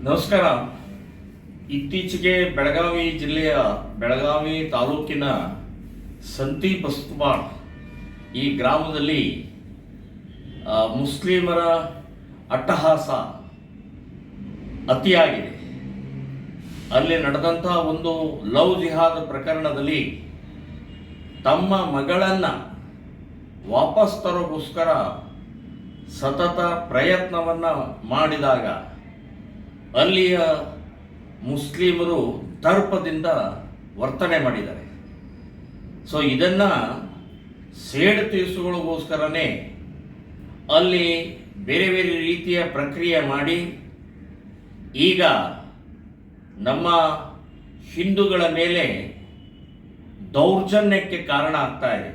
ನಮಸ್ಕಾರ. ಇತ್ತೀಚೆಗೆ ಬೆಳಗಾವಿ ಜಿಲ್ಲೆಯ ಬೆಳಗಾವಿ ತಾಲೂಕಿನ ಸಂತಿ ಬಸ್ತವಾಡ್ ಈ ಗ್ರಾಮದಲ್ಲಿ ಮುಸ್ಲಿಮರ ಅಟ್ಟಹಾಸ ಅತಿಯಾಗಿದೆ. ಅಲ್ಲಿ ನಡೆದಂಥ ಒಂದು ಲವ್ ಜಿಹಾದ್ ಪ್ರಕರಣದಲ್ಲಿ ತಮ್ಮ ಮಗಳನ್ನು ವಾಪಸ್ ತರೋಗೋಸ್ಕರ ಸತತ ಪ್ರಯತ್ನವನ್ನು ಮಾಡಿದಾಗ ಅಲ್ಲಿಯ ಮುಸ್ಲಿಮರು ದರ್ಪದಿಂದ ವರ್ತನೆ ಮಾಡಿದ್ದಾರೆ. ಸೊ ಇದನ್ನು ಸೇಡು ತೀರಿಸಿಕೊಳ್ಳೋಗೋಸ್ಕರನೇ ಅಲ್ಲಿ ಬೇರೆ ಬೇರೆ ರೀತಿಯ ಪ್ರಕ್ರಿಯೆ ಮಾಡಿ ಈಗ ನಮ್ಮ ಹಿಂದೂಗಳ ಮೇಲೆ ದೌರ್ಜನ್ಯಕ್ಕೆ ಕಾರಣ ಆಗ್ತಾ ಇದೆ.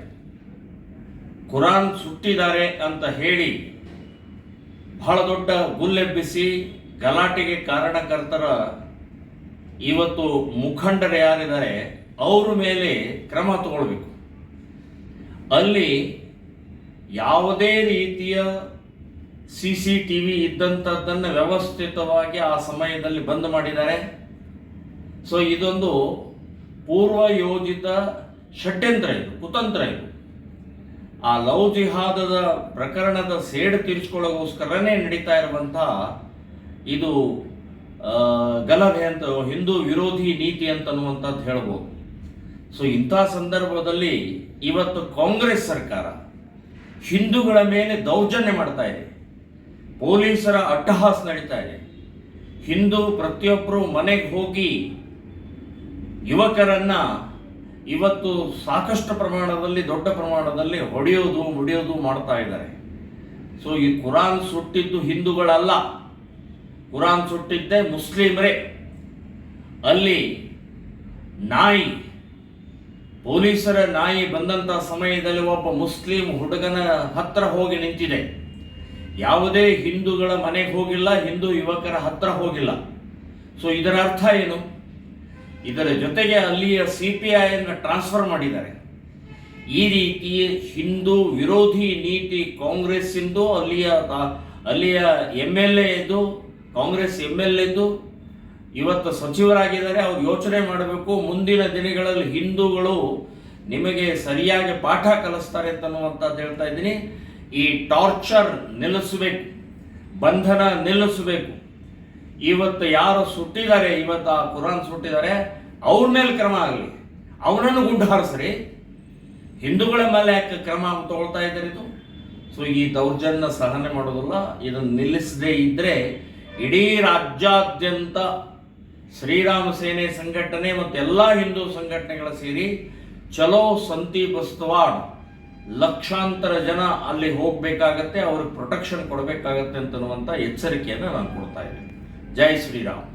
ಕುರಾನ್ ಸುಟ್ಟಿದ್ದಾರೆ ಅಂತ ಹೇಳಿ ಬಹಳ ದೊಡ್ಡ ಗುಲ್ಲೆಬ್ಬಿಸಿ ಗಲಾಟೆಗೆ ಕಾರಣಕರ್ತರ ಇವತ್ತು ಮುಖಂಡರು ಯಾರಿದ್ದಾರೆ ಅವ್ರ ಮೇಲೆ ಕ್ರಮ ತಗೊಳ್ಬೇಕು. ಅಲ್ಲಿ ಯಾವುದೇ ರೀತಿಯ CCTV ಇದ್ದಂಥದ್ದನ್ನು ವ್ಯವಸ್ಥಿತವಾಗಿ ಆ ಸಮಯದಲ್ಲಿ ಬಂದ್ ಮಾಡಿದ್ದಾರೆ. ಸೊ ಇದೊಂದು ಪೂರ್ವ ಯೋಜಿತ ಷಡ್ಯಂತ್ರ, ಇದು ಕುತಂತ್ರ. ಇದು ಆ ಲವ್ ಜಿಹಾದದ ಪ್ರಕರಣದ ಸೇಡು ತೀರಿಸಿಕೊಳ್ಳೋಗೋಸ್ಕರನೇ ನಡೀತಾ ಇರುವಂಥ ಇದು ಗಲಭೆ ಅಂತ, ಹಿಂದೂ ವಿರೋಧಿ ನೀತಿ ಅಂತನ್ನುವಂಥದ್ದು ಹೇಳ್ಬೋದು. ಸೊ ಇಂಥ ಸಂದರ್ಭದಲ್ಲಿ ಇವತ್ತು ಕಾಂಗ್ರೆಸ್ ಸರ್ಕಾರ ಹಿಂದೂಗಳ ಮೇಲೆ ದೌರ್ಜನ್ಯ ಮಾಡ್ತಾ ಇದೆ, ಪೊಲೀಸರ ಅಟ್ಟಹಾಸ ನಡೀತಾ ಇದೆ. ಹಿಂದೂ ಪ್ರತಿಯೊಬ್ಬರು ಮನೆಗೆ ಹೋಗಿ ಯುವಕರನ್ನ ಇವತ್ತು ಸಾಕಷ್ಟು ಪ್ರಮಾಣದಲ್ಲಿ, ದೊಡ್ಡ ಪ್ರಮಾಣದಲ್ಲಿ ಹೊಡೆಯೋದು ಮಾಡ್ತಾ ಇದ್ದಾರೆ. ಸೊ ಈ ಕುರಾನ್ ಸುಟ್ಟಿದ್ದು ಹಿಂದೂಗಳಲ್ಲ, ಕುರಾನ್ ಸುಟ್ಟಿದ್ದೇ ಮುಸ್ಲಿಮರೇ. ಅಲ್ಲಿ ನಾಯಿ, ಪೊಲೀಸರ ನಾಯಿ ಬಂದಂಥ ಸಮಯದಲ್ಲಿ ಒಬ್ಬ ಮುಸ್ಲಿಂ ಹುಡುಗನ ಹತ್ರ ಹೋಗಿ ನಿಂತಿದೆ. ಯಾವುದೇ ಹಿಂದೂಗಳ ಮನೆಗೆ ಹೋಗಿಲ್ಲ, ಹಿಂದೂ ಯುವಕರ ಹತ್ರ ಹೋಗಿಲ್ಲ. ಸೊ ಇದರ ಅರ್ಥ ಏನು? ಇದರ ಜೊತೆಗೆ ಅಲ್ಲಿಯ CPIಯನ್ನು ಟ್ರಾನ್ಸ್ಫರ್ ಮಾಡಿದ್ದಾರೆ. ಈ ರೀತಿ ಹಿಂದೂ ವಿರೋಧಿ ನೀತಿ ಕಾಂಗ್ರೆಸ್ ಇಂದು ಅಲ್ಲಿಯ MLA ಇದ್ದು, ಕಾಂಗ್ರೆಸ್ MLA ಇದ್ದು ಇವತ್ತು ಸಚಿವರಾಗಿದ್ದಾರೆ. ಅವ್ರು ಯೋಚನೆ ಮಾಡಬೇಕು, ಮುಂದಿನ ದಿನಗಳಲ್ಲಿ ಹಿಂದೂಗಳು ನಿಮಗೆ ಸರಿಯಾಗಿ ಪಾಠ ಕಲಿಸ್ತಾರೆ ಅಂತನ್ನುವಂಥದ್ದು ಹೇಳ್ತಾ ಇದ್ದೀನಿ. ಈ ಟಾರ್ಚರ್ ನಿಲ್ಲಿಸಬೇಕು, ಬಂಧನ ನಿಲ್ಲಿಸಬೇಕು. ಇವತ್ತು ಯಾರು ಸುಟ್ಟಿದ್ದಾರೆ, ಇವತ್ತು ಆ ಕುರಾನ್ ಸುಟ್ಟಿದ್ದಾರೆ, ಅವ್ರ ಮೇಲೆ ಕ್ರಮ ಆಗಲಿ, ಅವನನ್ನು ಗುಂಡು ಹಾರಿಸ್ರಿ. ಹಿಂದೂಗಳ ಮೇಲೆ ಯಾಕೆ ಕ್ರಮ ತಗೊಳ್ತಾ ಇದ್ದಾರೆ ಇದು? ಸೊ ಈ ದೌರ್ಜನ್ಯ ಸಹನೆ ಮಾಡೋದಿಲ್ಲ. ಇದನ್ನು ನಿಲ್ಲಿಸದೇ ಇದ್ದರೆ ಇಡೀ ರಾಜ್ಯಾದ್ಯಂತ ಶ್ರೀರಾಮ ಸೇನೆ ಸಂಘಟನೆ ಮತ್ತು ಎಲ್ಲ ಹಿಂದೂ ಸಂಘಟನೆಗಳ ಸೇರಿ ಚಲೋ ಸಂತಿ ಬಸ್ತವಾಡ್, ಲಕ್ಷಾಂತರ ಜನ ಅಲ್ಲಿ ಹೋಗಬೇಕಾಗತ್ತೆ, ಅವ್ರಿಗೆ ಪ್ರೊಟೆಕ್ಷನ್ ಕೊಡಬೇಕಾಗತ್ತೆ ಅಂತನ್ನುವಂಥ ಎಚ್ಚರಿಕೆಯನ್ನು ನಾನು ಕೊಡ್ತಾ ಇದ್ದೀನಿ. ಜೈ ಶ್ರೀರಾಮ್.